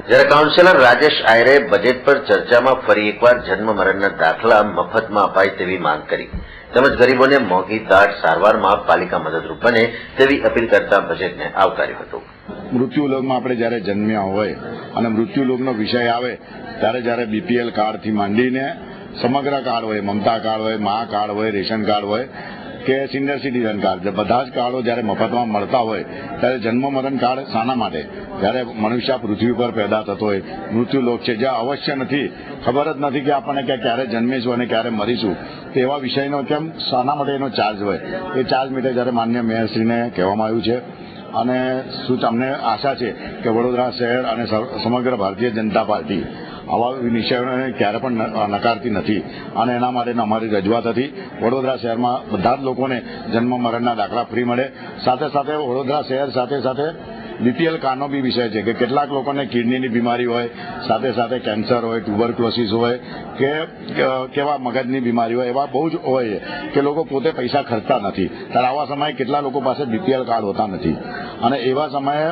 જ્યારે કાઉન્સિલર રાજેશ આયરે બજેટ પર ચર્ચામાં ફરી એકવાર જન્મ મરણના દાખલા મફતમાં અપાય તેવી માંગ કરી તેમજ ગરીબોને મોંઘી દાટ સારવારમાં પાલિકા મદદરૂપ બને તેવી અપીલ કરતા બજેટને આવકાર્યું હતું. મૃત્યુલોકમાં આપણે જ્યારે જન્મ્યા હોય અને મૃત્યુલોકનો વિષય આવે ત્યારે જ્યારે બીપીએલ કાર્ડથી માંડીને સમગ્ર કાર્ડ હોય, મમતા કાર્ડ હોય, મા કાર્ડ હોય, રેશન કાર્ડ હોય કે સિનિયર સિટીઝન કાર્ડ, બધા જ કાર્ડો જ્યારે મફતમાં મળતા હોય ત્યારે જન્મ મરણ કાર્ડ શાના માટે? જ્યારે મનુષ્ય પૃથ્વી પર પેદા થતો હોય, મૃત્યુલોક છે જ્યાં અવશ્ય નથી, ખબર જ નથી કે આપણને ક્યારે જન્મીશું અને ક્યારે મરીશું, તો એવા વિષયનો કેમ શાના માટે એનો ચાર્જ હોય? એ ચાર્જ માટે જ્યારે માન્ય મેયરશ્રીને કહેવામાં આવ્યું છે અને શું અમને આશા છે કે વડોદરા શહેર અને સમગ્ર ભારતીય જનતા પાર્ટી આવા વિષયોને ક્યારે પણ નકારતી નથી અને એના માટેની અમારી રજૂઆત હતી. વડોદરા શહેરમાં બધા જ લોકોને જન્મ મરણના દાખલા ફ્રી મળે. સાથે સાથે વડોદરા શહેર સાથે સાથે બીપીએલ કાર્ડનો બી વિષય છે કે કેટલાક લોકોને કિડનીની બીમારી હોય, સાથે સાથે કેન્સર હોય, ટ્યુબરક્લોસિસ હોય કે કેવા મગજની બીમારી હોય, એવા બહુ જ હોય કે લોકો પોતે પૈસા ખર્ચતા નથી. ત્યારે આવા સમયે કેટલા લોકો પાસે બીપીએલ કાર્ડ હોતા નથી અને એવા સમયે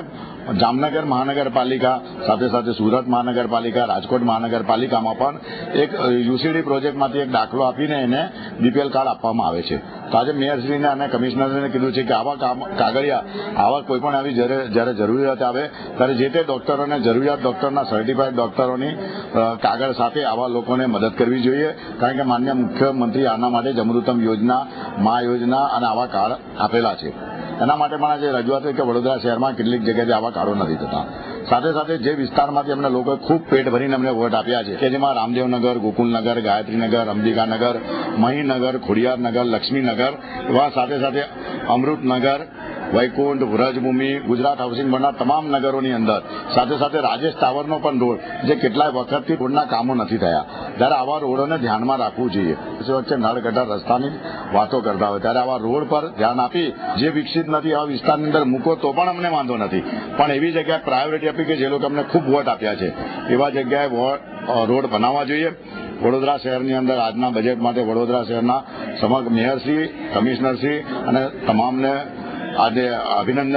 જામનગર મહાનગરપાલિકા સાથે સાથે સુરત મહાનગરપાલિકા, રાજકોટ મહાનગરપાલિકામાં પણ એક યુસીડી પ્રોજેક્ટમાંથી એક દાખલો આપીને એને બીપીએલ કાર્ડ આપવામાં આવે છે. તો આજે મેયરશ્રીને અને કમિશનરને કીધું છે કે આવા કાગળિયા આવા કોઈ પણ આવી જ્યારે જરૂરિયાત આવે ત્યારે જે તે ડોક્ટરોને જરૂરિયાત ડોક્ટરના સર્ટિફાઈડ ડોક્ટરોની કાગળ સાથે આવા લોકોને મદદ કરવી જોઈએ. કારણ કે માન્ય મુખ્યમંત્રી આના માટે જ અમૃતમ યોજના, મા યોજના અને આવા કાર્ડ આપેલા છે. એના માટે પણ આજે રજૂઆત છે કે વડોદરા શહેરમાં કેટલીક જગ્યાએ આવા કાર્ડો નથી થતા. સાથે સાથે જે વિસ્તારમાંથી અમને લોકોએ ખૂબ પેટ ભરીને અમને વોટ આપ્યા છે કે જેમાં રામદેવનગર, ગોકુલનગર, ગાયત્રીનગર, અંબિકાનગર, મહીનગર, ખોડિયારનગર, લક્ષ્મીનગર, એવા સાથે સાથે અમૃતનગર, વૈકુંઠ, વ્રજભૂમિ, ગુજરાત હાઉસિંગ બોર્ડના તમામ નગરોની અંદર, સાથે સાથે રાજેશ ટાવરનો પણ રોડ જે કેટલાય વખતથી રોડના કામો નથી થયા. ત્યારે આવા રોડોને ધ્યાનમાં રાખવું જોઈએ. વચ્ચે નળ ગટર રસ્તાની વાતો કરતા હોય ત્યારે આવા રોડ પર ધ્યાન આપી જે વિકસિત નથી આવા વિસ્તારની અંદર મૂકો તો પણ અમને વાંધો નથી, પણ એવી જગ્યાએ પ્રાયોરિટી આપી કે જે લોકો અમને ખૂબ વોટ આપ્યા છે એવા જગ્યાએ રોડ બનાવવા જોઈએ. વડોદરા શહેરની અંદર આજના બજેટ માટે વડોદરા શહેરના સમગ્ર મેયરશ્રી, કમિશનરશ્રી અને તમામને આજે અભિનંદન